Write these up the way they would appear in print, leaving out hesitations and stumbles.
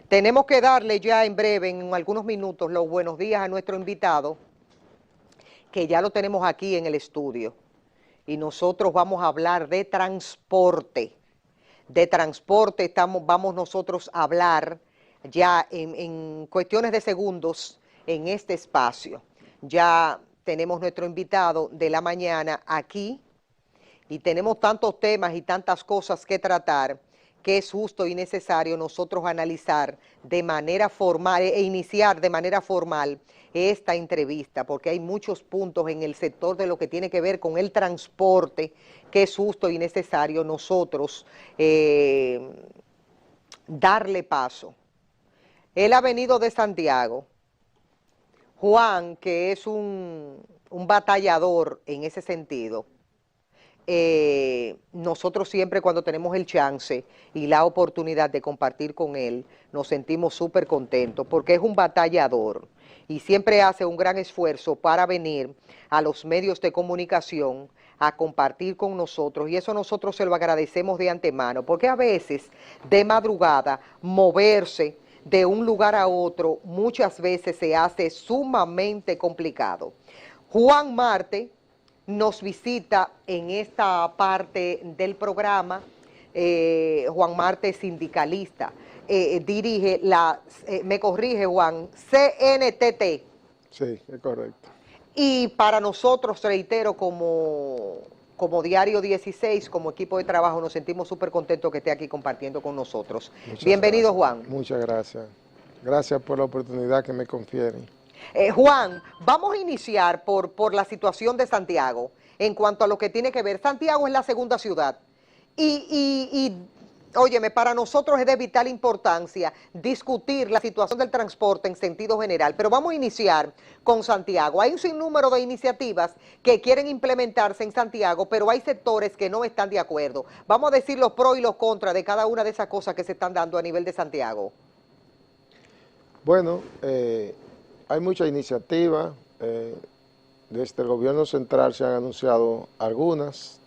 Tenemos que darle ya en breve, en algunos minutos, los buenos días a nuestro invitado, que ya lo tenemos aquí en el estudio. Y nosotros vamos a hablar de transporte. De transporte vamos nosotros a hablar ya en cuestiones de segundos en este espacio. Ya tenemos nuestro invitado de la mañana aquí y tenemos tantos temas y tantas cosas que tratar que es justo y necesario nosotros analizar de manera formal e iniciar de manera formal esta entrevista, porque hay muchos puntos en el sector de lo que tiene que ver con el transporte que es justo y necesario nosotros darle paso. Él ha venido de Santiago. Juan, que es un batallador en ese sentido, nosotros siempre cuando tenemos el chance y la oportunidad de compartir con él, nos sentimos súper contentos porque es un batallador y siempre hace un gran esfuerzo para venir a los medios de comunicación a compartir con nosotros y eso nosotros se lo agradecemos de antemano porque a veces de madrugada moverse de un lugar a otro muchas veces se hace sumamente complicado. Juan Marte nos visita en esta parte del programa. Juan Marte es sindicalista, dirige me corrige Juan, CNTT. Sí, es correcto. Y para nosotros, reitero, como Diario 16, como equipo de trabajo, nos sentimos súper contentos que esté aquí compartiendo con nosotros. Bienvenido, Juan. Muchas gracias. Gracias por la oportunidad que me confieren. Juan, vamos a iniciar por la situación de Santiago en cuanto a lo que tiene que ver. Santiago es la segunda ciudad óyeme, para nosotros es de vital importancia discutir la situación del transporte en sentido general, pero vamos a iniciar con Santiago. Hay un sinnúmero de iniciativas que quieren implementarse en Santiago, pero hay sectores que no están de acuerdo. Vamos a decir los pros y los contras de cada una de esas cosas que se están dando a nivel de Santiago. Bueno, hay muchas iniciativas. Desde el gobierno central se han anunciado algunas.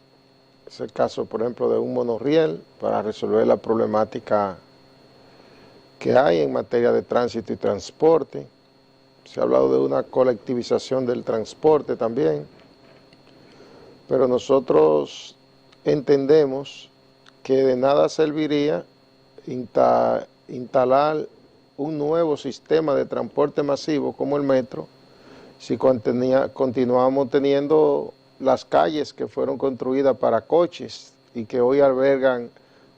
Es el caso, por ejemplo, de un monorriel para resolver la problemática que hay en materia de tránsito y transporte. Se ha hablado de una colectivización del transporte también. Pero nosotros entendemos que de nada serviría instalar un nuevo sistema de transporte masivo como el metro si continuamos teniendo las calles que fueron construidas para coches y que hoy albergan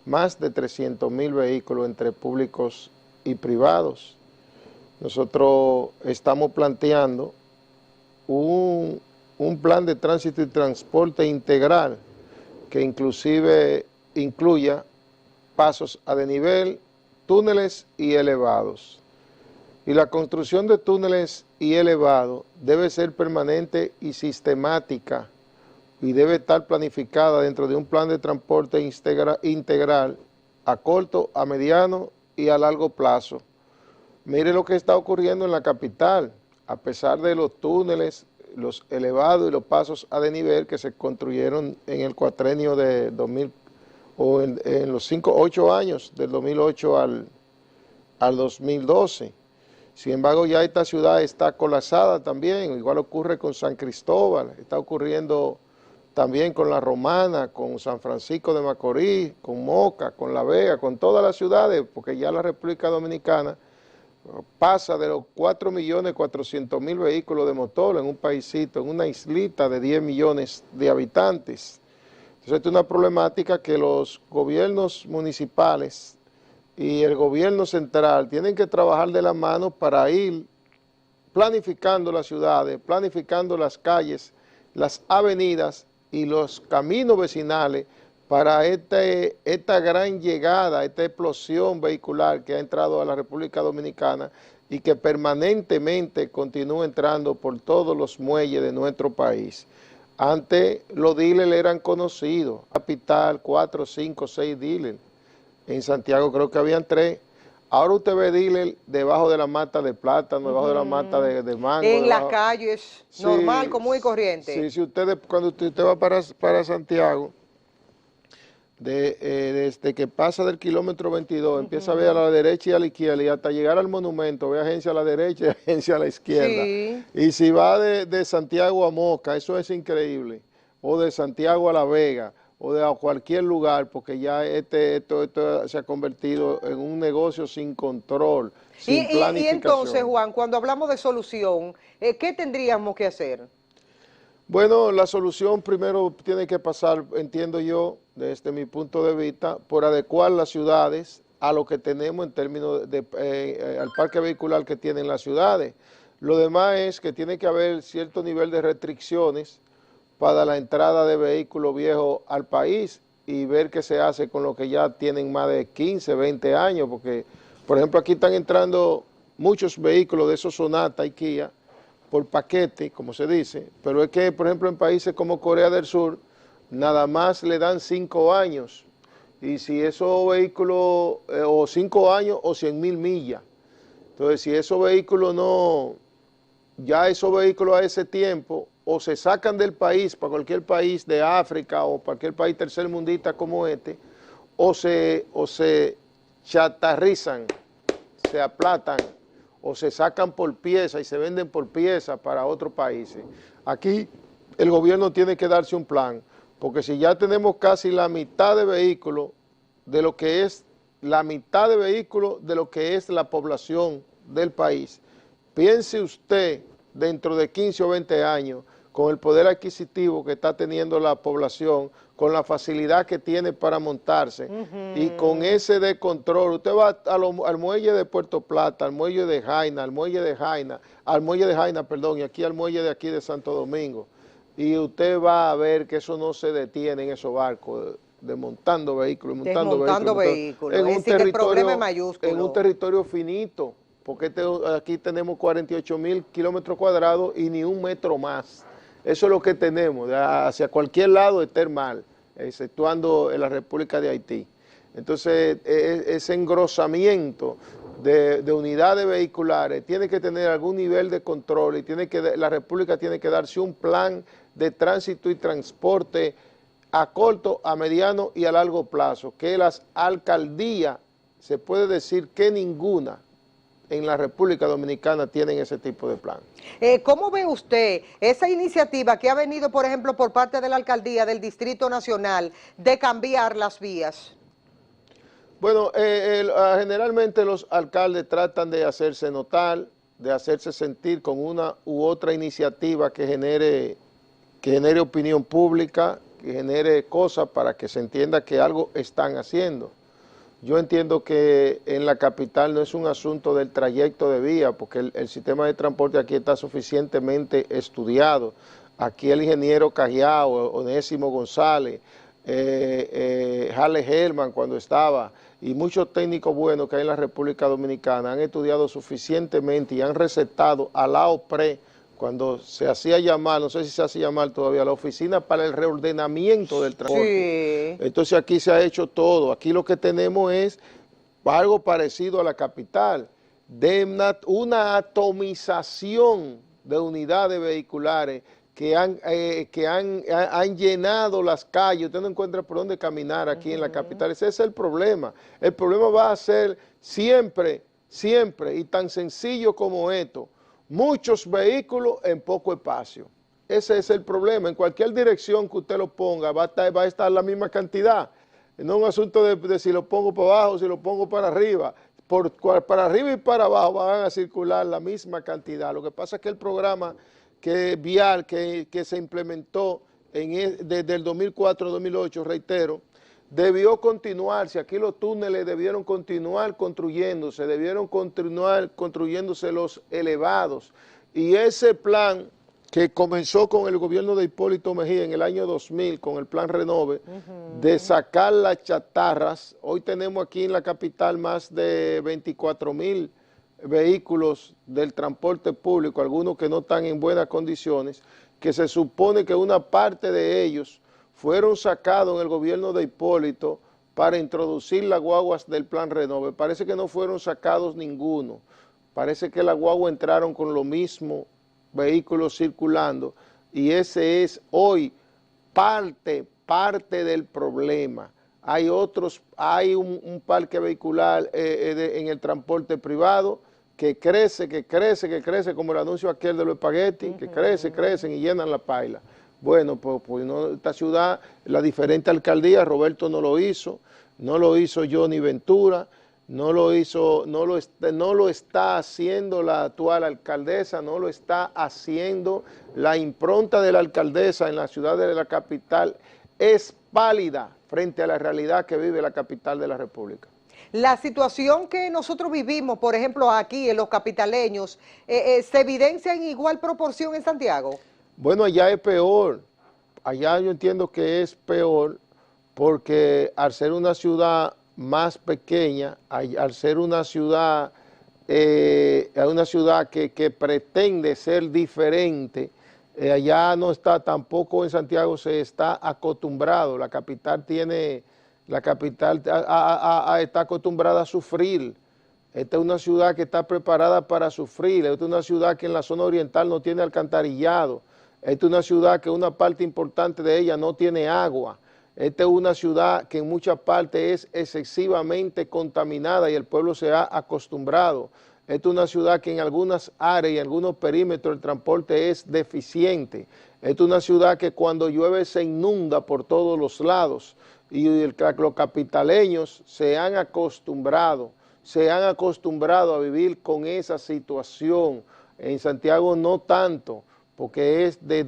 más de 300,000 vehículos entre públicos y privados. Nosotros estamos planteando un plan de tránsito y transporte integral que inclusive incluya pasos a desnivel, túneles y elevados. Y la construcción de túneles y elevados debe ser permanente y sistemática y debe estar planificada dentro de un plan de transporte integral a corto, a mediano y a largo plazo. Mire lo que está ocurriendo en la capital, a pesar de los túneles, los elevados y los pasos a desnivel que se construyeron en el cuatrenio de 2000 o en los 8 años del 2008 al 2012. Sin embargo, ya esta ciudad está colapsada también, igual ocurre con San Cristóbal, está ocurriendo también con La Romana, con San Francisco de Macorís, con Moca, con La Vega, con todas las ciudades, porque ya la República Dominicana pasa de los 4.400.000 vehículos de motor en un paísito, en una islita de 10 millones de habitantes. Entonces, esta es una problemática que los gobiernos municipales y el gobierno central tienen que trabajar de la mano para ir planificando las ciudades, planificando las calles, las avenidas y los caminos vecinales para esta gran llegada, esta explosión vehicular que ha entrado a la República Dominicana y que permanentemente continúa entrando por todos los muelles de nuestro país. Antes los dealers eran conocidos, capital, 4, 5, 6 dealers. En Santiago creo que habían 3. Ahora usted ve dealer debajo de la mata de plátano, debajo de la mata de mango. En las calles, sí, normal, común y corriente. Sí, cuando usted va para Santiago, desde que pasa del kilómetro 22, empieza a ver a la derecha y a la izquierda, y hasta llegar al monumento, ve agencia a la derecha y agencia a la izquierda. Sí. Y si va de Santiago a Moca, eso es increíble, o de Santiago a La Vega, o de a cualquier lugar, porque ya esto se ha convertido en un negocio sin control, sin planificación. Y entonces, Juan, cuando hablamos de solución, ¿qué tendríamos que hacer? Bueno, la solución primero tiene que pasar, entiendo yo, desde mi punto de vista, por adecuar las ciudades a lo que tenemos en términos de al parque vehicular que tienen las ciudades. Lo demás es que tiene que haber cierto nivel de restricciones para la entrada de vehículos viejos al país y ver qué se hace con los que ya tienen más de 15, 20 años, porque, por ejemplo, aquí están entrando muchos vehículos de esos Sonata y Kia, por paquete, como se dice, pero es que, por ejemplo, en países como Corea del Sur, nada más le dan 5 años, y si esos vehículos, o 5 años o 100,000 millas, entonces si esos vehículos no, ya esos vehículos a ese tiempo, o se sacan del país, para cualquier país de África, o cualquier país tercermundista como este, o se chatarrizan, se aplatan, o se sacan por pieza y se venden por pieza para otros países. Aquí el gobierno tiene que darse un plan, porque si ya tenemos casi la mitad de vehículos de lo que es la mitad de vehículos de lo que es la población del país, piense usted dentro de 15 o 20 años con el poder adquisitivo que está teniendo la población, con la facilidad que tiene para montarse y con ese descontrol. Usted va al muelle de Puerto Plata, al muelle de Jaina, al muelle de Jaina, perdón, y aquí al muelle de aquí de Santo Domingo, y usted va a ver que eso no se detiene en esos barcos, desmontando vehículos, Desmontando vehículos. en Es un decir, que el territorio, problema es mayúsculo. en un territorio finito, porque aquí tenemos 48,000 kilómetros cuadrados y ni un metro más. Eso es lo que tenemos, hacia cualquier lado está mal, exceptuando en la República de Haití. Entonces, ese engrosamiento de unidades vehiculares tiene que tener algún nivel de control y la República tiene que darse un plan de tránsito y transporte a corto, a mediano y a largo plazo, que las alcaldías, se puede decir que ninguna en la República Dominicana tienen ese tipo de plan. ¿Cómo ve usted esa iniciativa que ha venido, por ejemplo, por parte de la alcaldía del Distrito Nacional de cambiar las vías? Bueno, generalmente los alcaldes tratan de hacerse notar, de hacerse sentir con una u otra iniciativa que genere opinión pública, que genere cosas para que se entienda que algo están haciendo. Yo entiendo que en la capital no es un asunto del trayecto de vía, porque el sistema de transporte aquí está suficientemente estudiado. Aquí el ingeniero Cajiao, Onésimo González, Halle Herman cuando estaba, y muchos técnicos buenos que hay en la República Dominicana han estudiado suficientemente y han recetado a la OPRE, cuando se hacía llamar, no sé si se hace llamar todavía, la Oficina para el Reordenamiento del Transporte. Sí. Entonces aquí se ha hecho todo. Aquí lo que tenemos es algo parecido a la capital, de una atomización de unidades vehiculares que han llenado las calles. Usted no encuentra por dónde caminar aquí en la capital. Ese es el problema. El problema va a ser siempre, y tan sencillo como esto: muchos vehículos en poco espacio. Ese es el problema. En cualquier dirección que usted lo ponga va a estar la misma cantidad. No es un asunto de si lo pongo para abajo, si lo pongo para arriba. Para arriba y para abajo van a circular la misma cantidad. Lo que pasa es que el programa vial que se implementó desde el 2004-2008, reitero, debió continuarse. Aquí los túneles debieron continuar construyéndose, debieron continuar construyéndose los elevados. Y ese plan que comenzó con el gobierno de Hipólito Mejía en el año 2000, con el plan Renove, de sacar las chatarras. Hoy tenemos aquí en la capital más de 24,000 vehículos del transporte público, algunos que no están en buenas condiciones, que se supone que una parte de ellos fueron sacados en el gobierno de Hipólito para introducir las guaguas del plan Renove. Parece que no fueron sacados ninguno. Parece que las guaguas entraron con lo mismo vehículos circulando, y ese es hoy parte del problema. hay un parque vehicular en el transporte privado que crece, como el anuncio aquel de los espaguetis, que crecen y llenan la paila. Bueno, pues no, esta ciudad, la diferente alcaldía, Roberto no lo hizo Johnny Ventura, no lo está haciendo la actual alcaldesa, no lo está haciendo la impronta de la alcaldesa en la ciudad de la capital, es pálida frente a la realidad que vive la capital de la República. La situación que nosotros vivimos, por ejemplo, aquí en los capitaleños, ¿se evidencia en igual proporción en Santiago? Bueno, allá es peor, allá yo entiendo que es peor porque al ser una ciudad más pequeña, al ser una ciudad que pretende ser diferente, allá no está, tampoco en Santiago se está acostumbrado, la capital está acostumbrada a sufrir. Esta es una ciudad que está preparada para sufrir, esta es una ciudad que en la zona oriental no tiene alcantarillado, esta es una ciudad que una parte importante de ella no tiene agua, esta es una ciudad que en muchas partes es excesivamente contaminada y el pueblo se ha acostumbrado. Esta es una ciudad que en algunas áreas y en algunos perímetros el transporte es deficiente. Esta es una ciudad que cuando llueve se inunda por todos los lados y los capitaleños se han acostumbrado a vivir con esa situación. En Santiago no tanto, porque es de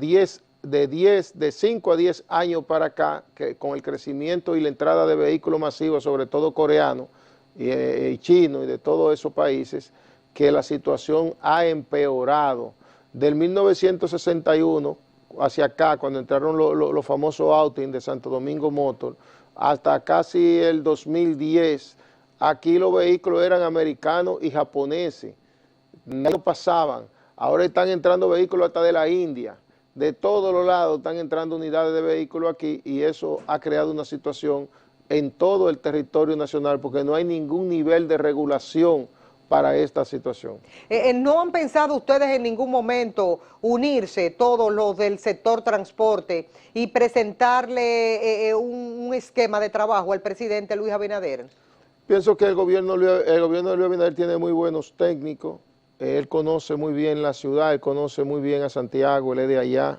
5 a 10 años para acá, que con el crecimiento y la entrada de vehículos masivos, sobre todo coreanos y chinos y de todos esos países, que la situación ha empeorado. Del 1961 hacia acá, cuando entraron los famosos outing de Santo Domingo Motor, hasta casi el 2010, aquí los vehículos eran americanos y japoneses, no pasaban. Ahora están entrando vehículos hasta de la India, de todos los lados están entrando unidades de vehículos aquí y eso ha creado una situación en todo el territorio nacional porque no hay ningún nivel de regulación para esta situación. ¿No han pensado ustedes en ningún momento unirse todos los del sector transporte y presentarle un esquema de trabajo al presidente Luis Abinader? Pienso que el gobierno de Luis Abinader tiene muy buenos técnicos, él conoce muy bien la ciudad, él conoce muy bien a Santiago, él es de allá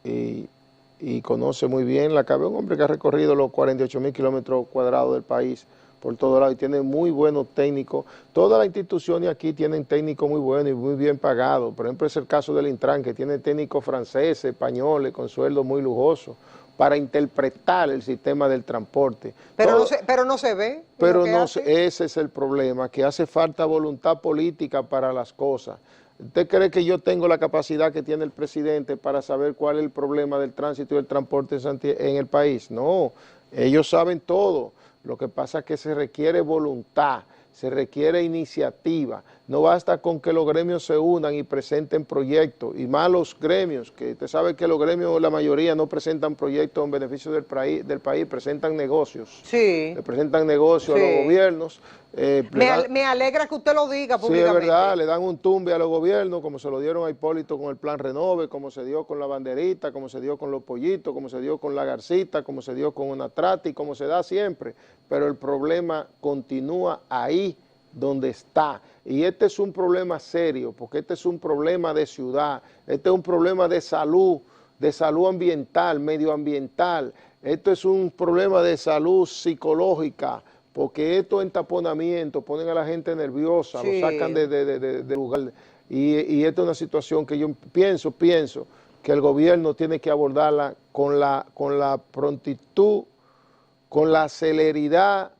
y conoce muy bien la capital, un hombre que ha recorrido los 48.000 kilómetros cuadrados del país por todo lado y tiene muy buenos técnicos. Todas las instituciones aquí tienen técnicos muy buenos y muy bien pagados. Por ejemplo, es el caso del Intran, que tiene técnicos franceses, españoles, con sueldos muy lujosos, para interpretar el sistema del transporte. Pero no se ve. Pero no, ese es el problema, que hace falta voluntad política para las cosas. ¿Usted cree que yo tengo la capacidad que tiene el presidente para saber cuál es el problema del tránsito y el transporte en el país? No, ellos saben todo. Lo que pasa es que se requiere voluntad, se requiere iniciativa. No basta con que los gremios se unan y presenten proyectos, y más los gremios, que usted sabe que los gremios, la mayoría, no presentan proyectos en beneficio del país, presentan negocios. Sí. Le presentan negocios a los gobiernos. Me alegra que usted lo diga públicamente. Sí, es verdad, le dan un tumbe a los gobiernos, como se lo dieron a Hipólito con el Plan Renove, como se dio con la banderita, como se dio con los pollitos, como se dio con la garcita, como se dio con una trati, como se da siempre. Pero el problema continúa ahí donde está. Y este es un problema serio, porque este es un problema de ciudad, este es un problema de salud ambiental, medioambiental, esto es un problema de salud psicológica, porque estos entaponamientos ponen a la gente nerviosa, sí, lo sacan de lugar. Y esta es una situación que yo pienso que el gobierno tiene que abordarla con la prontitud, con la celeridad,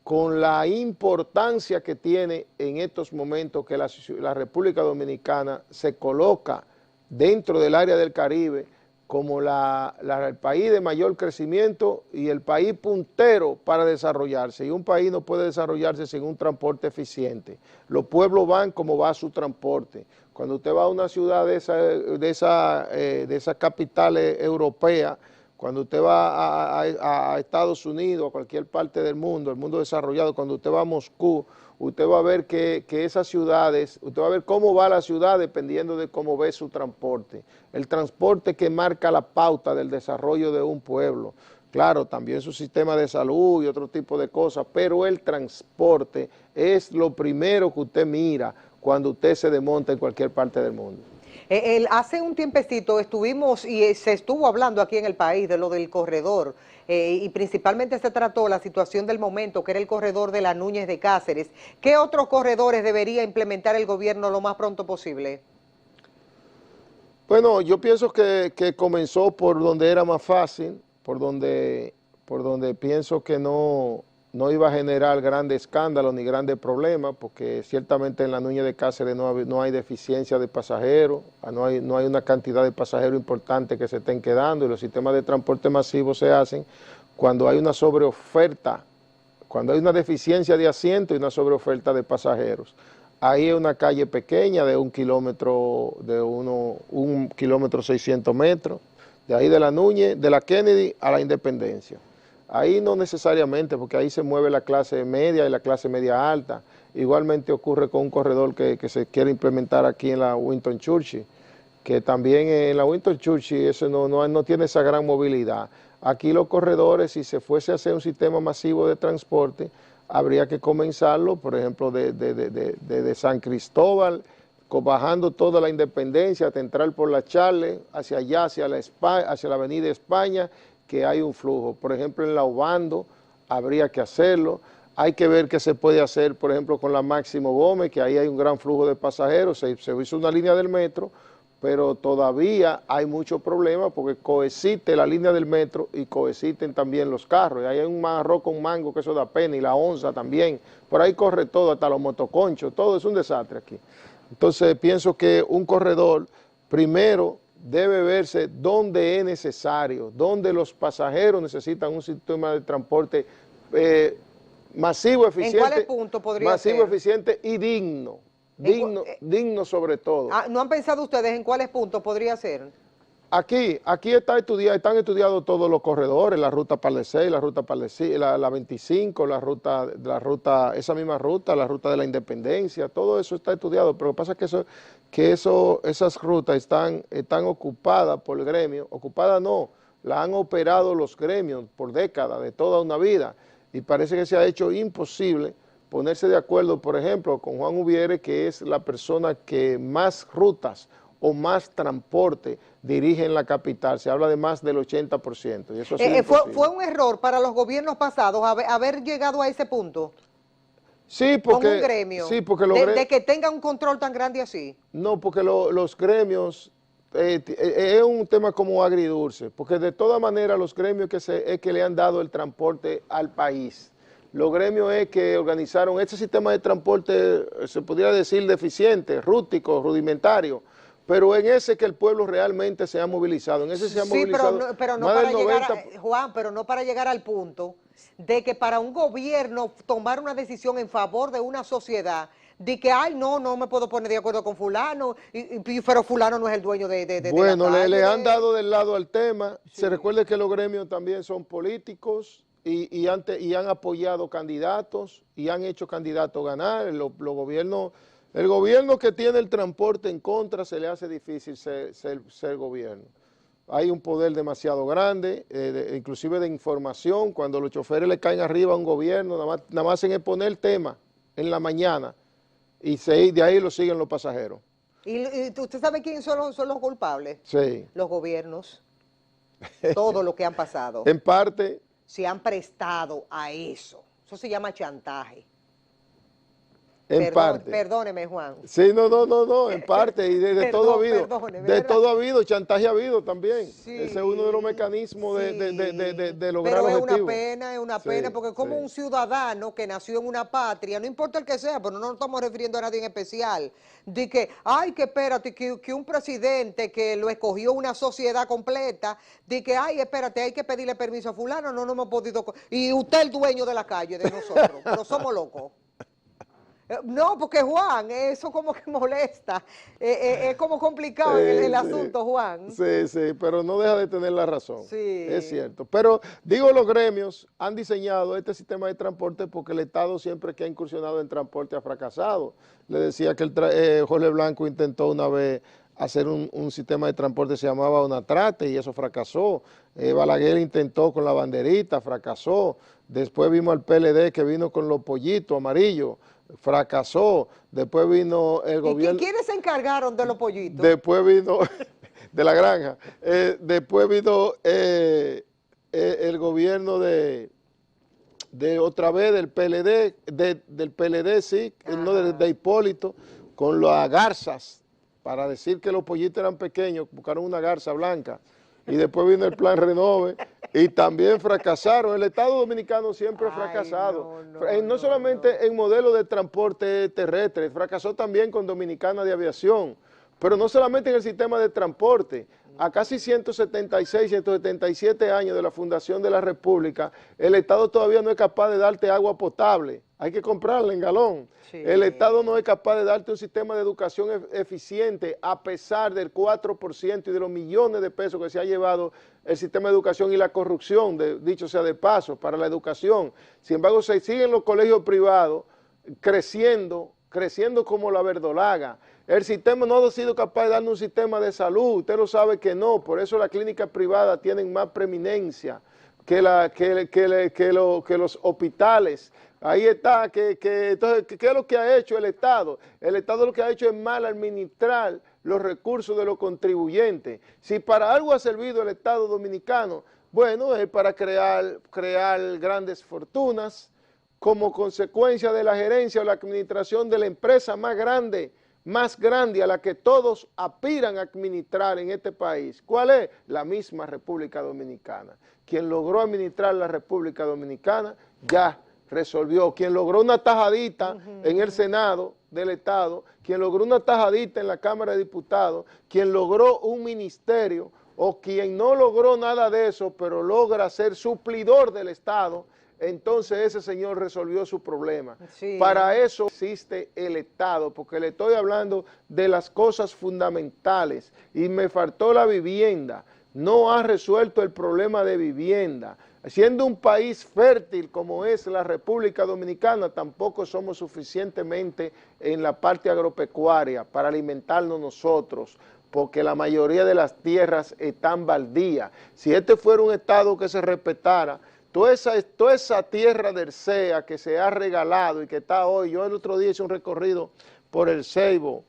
con la importancia que tiene en estos momentos que la República Dominicana se coloca dentro del área del Caribe como el país de mayor crecimiento y el país puntero para desarrollarse. Y un país no puede desarrollarse sin un transporte eficiente. Los pueblos van como va su transporte. Cuando usted va a una ciudad de esa capital europea, cuando usted va a Estados Unidos, a cualquier parte del mundo, el mundo desarrollado, cuando usted va a Moscú, usted va a ver que esas ciudades, usted va a ver cómo va la ciudad dependiendo de cómo ve su transporte. El transporte que marca la pauta del desarrollo de un pueblo. claro, también su sistema de salud y otro tipo de cosas, pero el transporte es lo primero que usted mira cuando usted se desmonta en cualquier parte del mundo. Hace un tiempecito estuvimos y se estuvo hablando aquí en el país de lo del corredor y principalmente se trató la situación del momento, que era el corredor de la Núñez de Cáceres. ¿Qué otros corredores debería implementar el gobierno lo más pronto posible? Bueno, yo pienso que comenzó por donde era más fácil, por donde pienso que no iba a generar grandes escándalos ni grandes problemas, porque ciertamente en la Núñez de Cáceres no hay deficiencia de pasajeros, no hay una cantidad de pasajeros importante que se estén quedando, y los sistemas de transporte masivo se hacen cuando hay una sobreoferta, cuando hay una deficiencia de asientos y una sobreoferta de pasajeros. Ahí es una calle pequeña de 1 kilómetro 600 metros, de ahí de la Núñez, de la Kennedy a la Independencia. Ahí no necesariamente, porque ahí se mueve la clase media y la clase media alta. Igualmente ocurre con un corredor que se quiere implementar aquí en la Winston Churchill, que también en la Winston Churchill eso no tiene esa gran movilidad. Aquí los corredores, si se fuese a hacer un sistema masivo de transporte, habría que comenzarlo, por ejemplo, de San Cristóbal, bajando toda la Independencia, hasta entrar por la Charles, hacia allá, hacia la Avenida España, que hay un flujo. Por ejemplo, en la Obando habría que hacerlo. Hay que ver qué se puede hacer, por ejemplo, con la Máximo Gómez, que ahí hay un gran flujo de pasajeros. Se hizo una línea del metro, pero todavía hay muchos problemas porque coexiste la línea del metro y coexisten también los carros. Y ahí hay un arroz con mango que eso da pena, y la onza también. Por ahí corre todo, hasta los motoconchos, todo es un desastre aquí. Entonces pienso que un corredor, primero, debe verse dónde es necesario, dónde los pasajeros necesitan un sistema de transporte masivo, eficiente. ¿En cuáles puntos podría masivo, ser? eficiente y digno. Digno sobre todo. ¿No han pensado ustedes en cuáles puntos podría ser? Aquí están estudiados todos los corredores, la ruta Palisades, la ruta Palisades, la 25, esa misma ruta, la ruta de la Independencia, todo eso está estudiado, pero lo que pasa es que esas rutas están ocupadas por el gremio, ocupadas no, la han operado los gremios por décadas, de toda una vida, y parece que se ha hecho imposible ponerse de acuerdo, por ejemplo, con Juan Ubiere, que es la persona que más rutas o más transporte dirige en la capital. Se habla de más del 80%. Y eso ¿Fue un error para los gobiernos pasados haber llegado a ese punto? Sí, porque, con un gremio, sí, porque de que tenga un control tan grande así. No, porque los gremios, es un tema como agridulce, porque de todas maneras los gremios es que le han dado el transporte al país. Los gremios es que organizaron este sistema de transporte, se podría decir deficiente, rústico, rudimentario, pero en ese que el pueblo realmente se ha movilizado, en ese se ha movilizado pero no más para del llegar 90%. Juan, pero no para llegar al punto de que para un gobierno tomar una decisión en favor de una sociedad, de que, ay, no me puedo poner de acuerdo con fulano, pero fulano no es el dueño de Bueno, la calle, le han dado del lado al tema. Sí. Se recuerde que los gremios también son políticos y han apoyado candidatos y han hecho candidatos ganar. El gobierno que tiene el transporte en contra se le hace difícil ser gobierno. Hay un poder demasiado grande, inclusive de información. Cuando los choferes le caen arriba a un gobierno, nada más hacen es poner tema en la mañana y de ahí lo siguen los pasajeros. ¿Y usted sabe quiénes son los culpables? Sí. Los gobiernos. Todo lo que han pasado. En parte. Se han prestado a eso. Eso se llama chantaje. Parte. Perdóneme, Juan. Sí, no, en parte, y de todo ha habido. Perdóneme, todo ha habido, chantaje ha habido también. Sí, ese es uno de los mecanismos sí, de lograr pero objetivos. Es una pena, porque como un ciudadano que nació en una patria, no importa el que sea, pero no nos estamos refiriendo a nadie en especial, de que, ay, que espérate, que un presidente que lo escogió una sociedad completa, de que, ay, espérate, hay que pedirle permiso a fulano, no hemos podido, y usted es el dueño de la calle de nosotros, pero somos locos. No, porque Juan, eso como que molesta, es como complicado el asunto, Juan. Sí, pero no deja de tener la razón, Sí. es cierto. Pero digo, los gremios han diseñado este sistema de transporte porque el Estado siempre que ha incursionado en transporte ha fracasado. Le decía que Jorge Blanco intentó una vez hacer un sistema de transporte que se llamaba Onatrate y eso fracasó. Balaguer intentó con la banderita, fracasó. Después vimos al PLD que vino con los pollitos amarillos, fracasó. Después vino el gobierno. ¿Y quiénes se encargaron de los pollitos? Después vino de la granja. Después vino el gobierno de otra vez del PLD, del PLD, sí, no de Hipólito, con las garzas, para decir que los pollitos eran pequeños, buscaron una garza blanca, y después vino el plan Renove, y también fracasaron. El Estado Dominicano siempre ha fracasado, no solamente en modelo de transporte terrestre, fracasó también con Dominicana de Aviación, pero no solamente en el sistema de transporte. A casi 176, 177 años de la fundación de la República, el Estado todavía no es capaz de darte agua potable, hay que comprarla en galón. Sí. El Estado no es capaz de darte un sistema de educación eficiente a pesar del 4% y de los millones de pesos que se ha llevado el sistema de educación y la corrupción, dicho sea de paso, para la educación. Sin embargo, se siguen los colegios privados creciendo como la verdolaga. El sistema no ha sido capaz de darnos un sistema de salud, usted lo sabe que no, por eso las clínicas privadas tienen más preeminencia que los hospitales. Ahí está, entonces, ¿qué es lo que ha hecho el Estado? El Estado lo que ha hecho es mal administrar los recursos de los contribuyentes. Si para algo ha servido el Estado Dominicano, bueno, es para crear grandes fortunas como consecuencia de la gerencia o la administración de la empresa más grande a la que todos aspiran a administrar en este país. ¿Cuál es? La misma República Dominicana. Quien logró administrar la República Dominicana ya resolvió. Quien logró una tajadita en el Senado del Estado, quien logró una tajadita en la Cámara de Diputados, quien logró un ministerio o quien no logró nada de eso, pero logra ser suplidor del Estado, entonces ese señor resolvió su problema. Sí. Para eso existe el Estado, porque le estoy hablando de las cosas fundamentales y me faltó la vivienda. No ha resuelto el problema de vivienda. Siendo un país fértil como es la República Dominicana, tampoco somos suficientemente en la parte agropecuaria para alimentarnos nosotros, porque la mayoría de las tierras están baldías. Si este fuera un Estado que se respetara, toda esa tierra del CEA que se ha regalado y que está hoy, yo el otro día hice un recorrido por el Ceibo,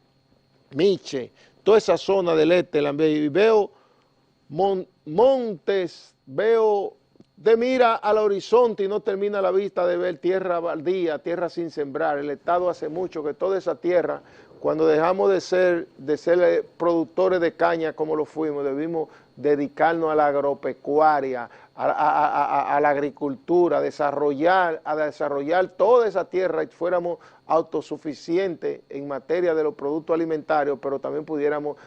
Miche, toda esa zona del este, y veo montes, veo de mira al horizonte y no termina la vista de ver tierra baldía, tierra sin sembrar. El Estado hace mucho que toda esa tierra, cuando dejamos de ser productores de caña como lo fuimos, debimos dedicarnos a la agropecuaria, a la agricultura, a desarrollar toda esa tierra y fuéramos autosuficientes en materia de los productos alimentarios, pero también pudiéramos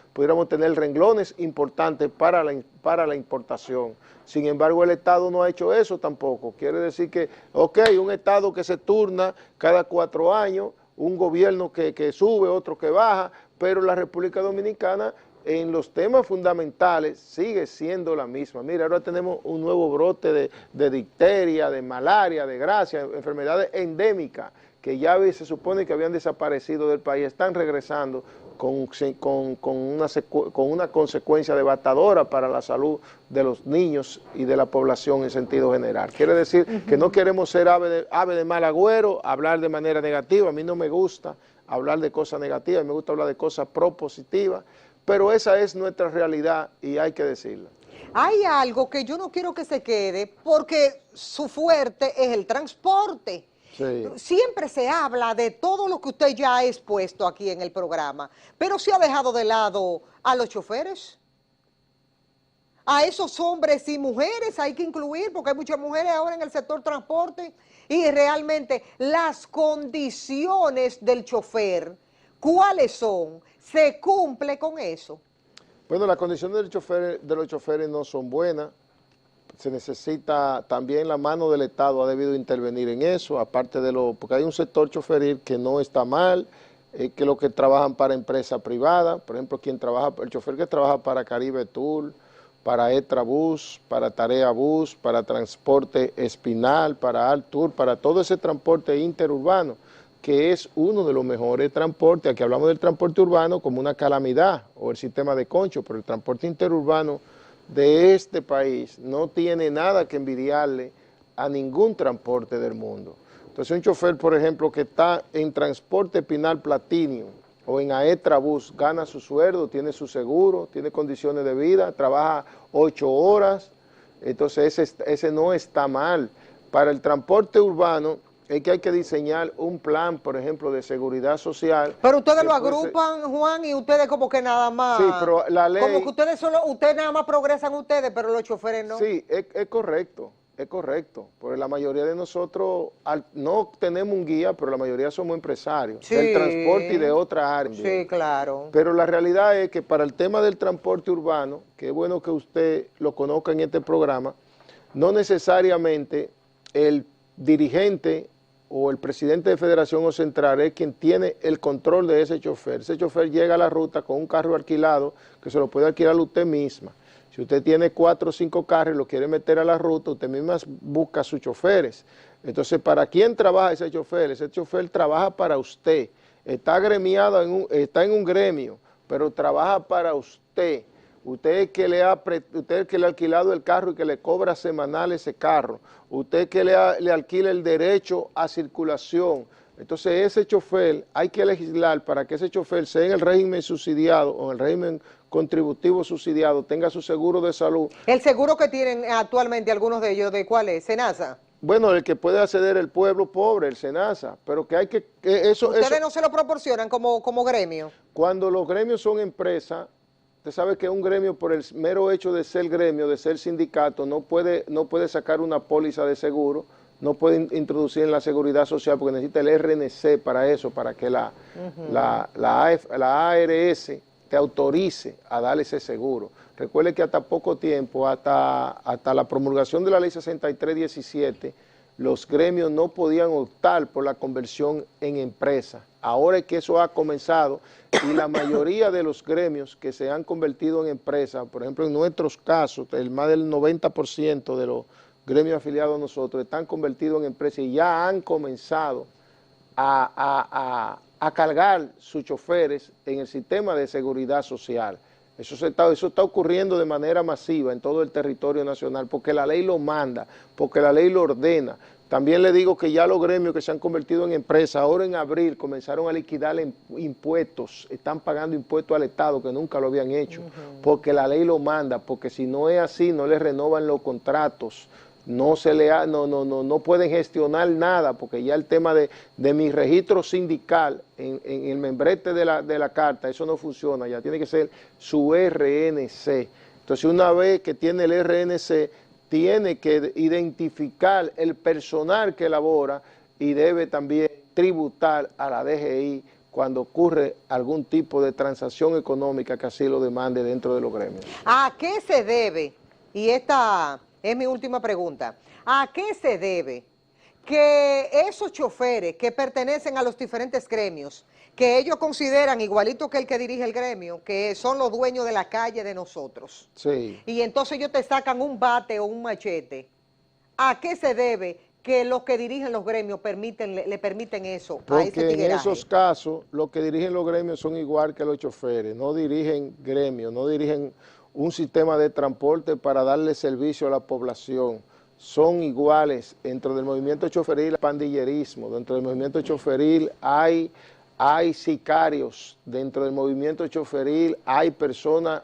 tener renglones importantes para la importación. Sin embargo, el Estado no ha hecho eso tampoco. Quiere decir que, un Estado que se turna cada 4 años, un gobierno que sube, otro que baja, pero la República Dominicana en los temas fundamentales sigue siendo la misma. Mira, ahora tenemos un nuevo brote de difteria, de malaria, de gracia, enfermedades endémicas que ya se supone que habían desaparecido del país, están regresando con una consecuencia devastadora para la salud de los niños y de la población en sentido general. Quiere decir que no queremos ser ave de mal agüero, hablar de manera negativa. A mí no me gusta hablar de cosas negativas, me gusta hablar de cosas propositivas, pero esa es nuestra realidad y hay que decirla. Hay algo que yo no quiero que se quede porque su fuerte es el transporte. Sí. Siempre se habla de todo lo que usted ya ha expuesto aquí en el programa, pero se ha dejado de lado a los choferes. A esos hombres y mujeres hay que incluir, porque hay muchas mujeres ahora en el sector transporte, y realmente las condiciones del chofer, ¿cuáles son? ¿Se cumple con eso? Bueno, las condiciones de los choferes no son buenas. Se necesita también la mano del Estado, ha debido intervenir en eso, aparte de porque hay un sector choferil que no está mal, que los que trabajan para empresas privadas, por ejemplo, el chofer que trabaja para Caribe Tour, para Etrabús, para Tarea Bus, para Transporte Espinal, para Altour, para todo ese transporte interurbano, que es uno de los mejores transportes. Aquí hablamos del transporte urbano como una calamidad, o el sistema de concho, pero el transporte interurbano de este país no tiene nada que envidiarle a ningún transporte del mundo. Entonces un chofer, por ejemplo, que está en Transporte Pinal Platinum o en Aetrabús, gana su sueldo, tiene su seguro, tiene condiciones de vida, trabaja 8 horas, entonces ese no está mal. Para el transporte urbano es que hay que diseñar un plan, por ejemplo, de seguridad social. Pero ustedes lo agrupan, Juan, y ustedes como que nada más. Sí, pero la ley. Como que ustedes nada más progresan ustedes, pero los choferes no. Sí, es correcto. Es correcto, porque la mayoría de nosotros no tenemos un guía, pero la mayoría somos empresarios Sí, del transporte y de otra área. Sí, claro. Pero la realidad es que para el tema del transporte urbano, que es bueno que usted lo conozca en este programa, no necesariamente el dirigente o el presidente de federación o central es quien tiene el control de ese chofer. Ese chofer llega a la ruta con un carro alquilado que se lo puede alquilar usted misma. Si usted tiene 4 o 5 carros y lo quiere meter a la ruta, usted misma busca sus choferes. Entonces, ¿para quién trabaja ese chofer? Ese chofer trabaja para usted. Está agremiado, está en un gremio, pero trabaja para usted. Usted es que le ha alquilado el carro y que le cobra semanal ese carro. Usted que le alquila el derecho a circulación. Entonces, ese chofer hay que legislar para que ese chofer sea en el régimen subsidiado o en el régimen contributivo subsidiado, tenga su seguro de salud. ¿El seguro que tienen actualmente algunos de ellos, de cuál es? ¿Senasa? Bueno, el que puede acceder el pueblo pobre, el SENASA, pero que hay que ¿Ustedes no se lo proporcionan como gremio? Cuando los gremios son empresas, usted sabe que un gremio por el mero hecho de ser gremio, de ser sindicato, no puede sacar una póliza de seguro, no puede introducir en la seguridad social porque necesita el RNC para eso, para que la ARS te autorice a darle ese seguro. Recuerde que hasta poco tiempo, hasta la promulgación de la ley 6317, los gremios no podían optar por la conversión en empresa. Ahora es que eso ha comenzado y la mayoría de los gremios que se han convertido en empresa, por ejemplo en nuestros casos, más del 90% de los gremios afiliados a nosotros están convertidos en empresas y ya han comenzado a cargar sus choferes en el sistema de seguridad social. Eso está ocurriendo de manera masiva en todo el territorio nacional porque la ley lo manda, porque la ley lo ordena. También le digo que ya los gremios que se han convertido en empresas, ahora en abril comenzaron a liquidar impuestos, están pagando impuestos al Estado que nunca lo habían hecho, porque la ley lo manda, porque si no es así no les renovan los contratos. No pueden gestionar nada porque ya el tema de mi registro sindical en el membrete de la carta, eso no funciona, ya tiene que ser su RNC. Entonces una vez que tiene el RNC, tiene que identificar el personal que elabora y debe también tributar a la DGI cuando ocurre algún tipo de transacción económica que así lo demande dentro de los gremios. ¿A qué se debe? Y esta es mi última pregunta. ¿A qué se debe que esos choferes que pertenecen a los diferentes gremios, que ellos consideran igualito que el que dirige el gremio, que son los dueños de la calle de nosotros? Sí. Y entonces ellos te sacan un bate o un machete. ¿A qué se debe que los que dirigen los gremios le permiten eso a ese Porque en tigueraje? esos casos, los que dirigen los gremios son igual que los choferes, no dirigen gremios, no dirigen un sistema de transporte para darle servicio a la población. Son iguales. Dentro del movimiento choferil hay pandillerismo, dentro del movimiento choferil hay sicarios, dentro del movimiento choferil hay personas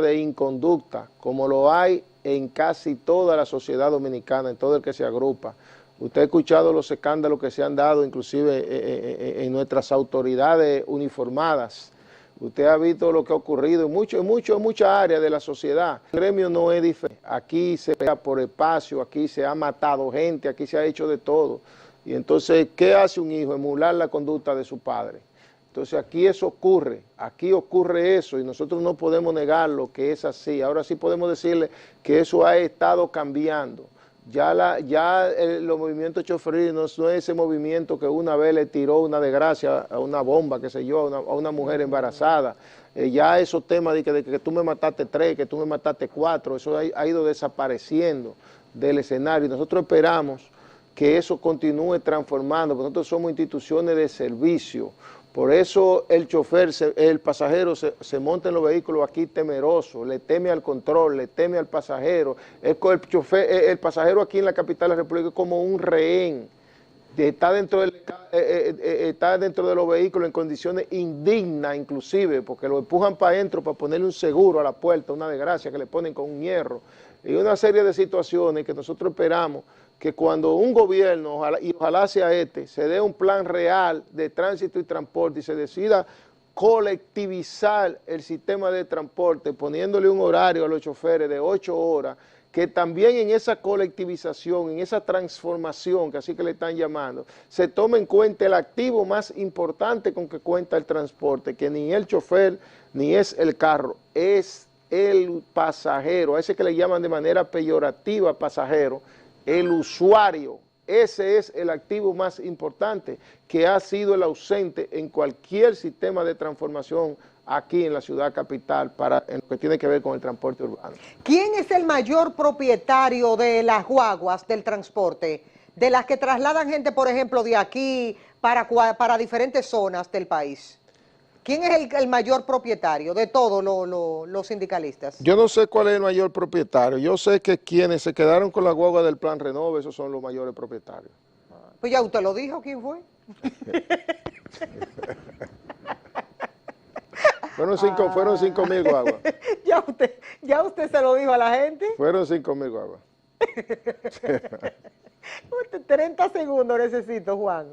de inconducta, como lo hay en casi toda la sociedad dominicana, en todo el que se agrupa. Usted ha escuchado los escándalos que se han dado, inclusive en nuestras autoridades uniformadas. Usted ha visto lo que ha ocurrido en muchas áreas de la sociedad. El gremio no es diferente. Aquí se pelea por espacio, aquí se ha matado gente, aquí se ha hecho de todo. Y entonces, ¿qué hace un hijo? Emular la conducta de su padre. Entonces aquí eso ocurre, aquí ocurre eso y nosotros no podemos negarlo que es así. Ahora sí podemos decirle que eso ha estado cambiando. Ya los movimientos choferiles no es ese movimiento que una vez le tiró una desgracia a una bomba, qué sé yo, a una mujer embarazada. Ya esos temas de que tú me mataste 3, que tú me mataste 4, eso ha ido desapareciendo del escenario. Y nosotros esperamos que eso continúe transformando, porque nosotros somos instituciones de servicio. Por eso el chofer, el pasajero se monta en los vehículos aquí temeroso, le teme al control, le teme al pasajero. El pasajero aquí en la capital de la República es como un rehén. Está dentro de los vehículos en condiciones indignas inclusive, porque lo empujan para adentro para ponerle un seguro a la puerta, una desgracia que le ponen con un hierro. Y una serie de situaciones que nosotros esperamos que cuando un gobierno, ojalá sea se dé un plan real de tránsito y transporte y se decida colectivizar el sistema de transporte, poniéndole un horario a los choferes de 8 horas, que también en esa colectivización, en esa transformación, que así que le están llamando, se tome en cuenta el activo más importante con que cuenta el transporte, que ni el chofer ni es el carro, es el pasajero, a ese que le llaman de manera peyorativa pasajero, el usuario. Ese es el activo más importante que ha sido el ausente en cualquier sistema de transformación aquí en la ciudad capital en lo que tiene que ver con el transporte urbano. ¿Quién es el mayor propietario de las guaguas del transporte? De las que trasladan gente, por ejemplo, de aquí para diferentes zonas del país. ¿Quién es el mayor propietario de todos los sindicalistas? Yo no sé cuál es el mayor propietario. Yo sé que quienes se quedaron con la guagua del Plan Renove, esos son los mayores propietarios. Pues ya usted lo dijo, ¿quién fue? Fueron 5.000 guaguas. ya usted se lo dijo a la gente. Fueron 5.000 guaguas. 30 segundos necesito, Juan.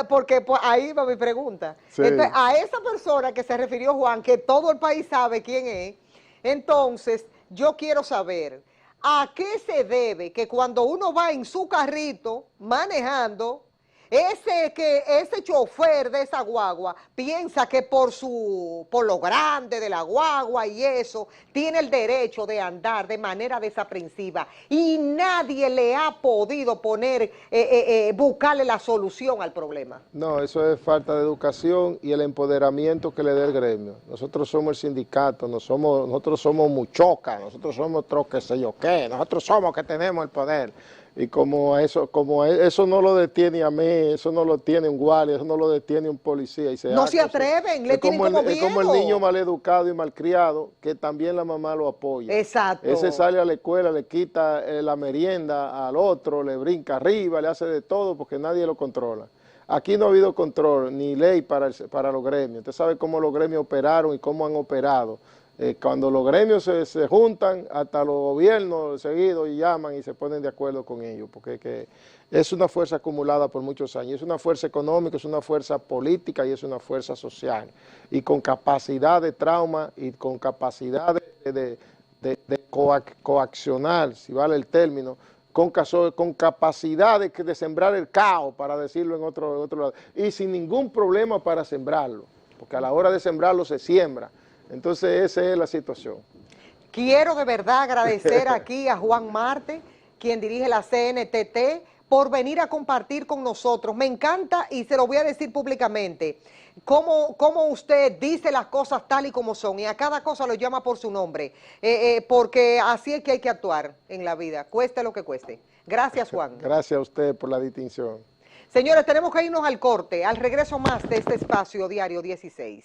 Porque pues, ahí va mi pregunta. Sí. Entonces, a esa persona que se refirió Juan, que todo el país sabe quién es, entonces yo quiero saber, ¿a qué se debe que cuando uno va en su carrito manejando, ese chofer de esa guagua piensa que por lo grande de la guagua y eso, tiene el derecho de andar de manera desaprensiva y nadie le ha podido buscarle la solución al problema? No, eso es falta de educación y el empoderamiento que le dé el gremio. Nosotros somos el sindicato, nosotros somos muchocas, nosotros somos qué sé yo qué, nosotros somos que tenemos el poder. Y como eso no lo detiene a mí, eso no lo tiene un guardia, eso no lo detiene un policía. No se atreven, le tienen como miedo. Es como el niño maleducado y malcriado, que también la mamá lo apoya. Exacto. Ese sale a la escuela, le quita la merienda al otro, le brinca arriba, le hace de todo porque nadie lo controla. Aquí no ha habido control ni ley para los gremios. Usted sabe cómo los gremios operaron y cómo han operado. Cuando los gremios se juntan, hasta los gobiernos seguidos llaman y se ponen de acuerdo con ellos, porque es una fuerza acumulada por muchos años, es una fuerza económica, es una fuerza política y es una fuerza social, y con capacidad de trauma y con capacidad de coaccionar, si vale el término, con capacidad de sembrar el caos, para decirlo en otro lado, y sin ningún problema para sembrarlo, porque a la hora de sembrarlo se siembra. Entonces esa es la situación. Quiero de verdad agradecer aquí a Juan Marte, quien dirige la CNTT, por venir a compartir con nosotros. Me encanta y se lo voy a decir públicamente, cómo usted dice las cosas tal y como son y a cada cosa lo llama por su nombre, porque así es que hay que actuar en la vida, cueste lo que cueste. Gracias, Juan. Gracias a usted por la distinción. Señores, tenemos que irnos al corte, al regreso más de este espacio Diario 16.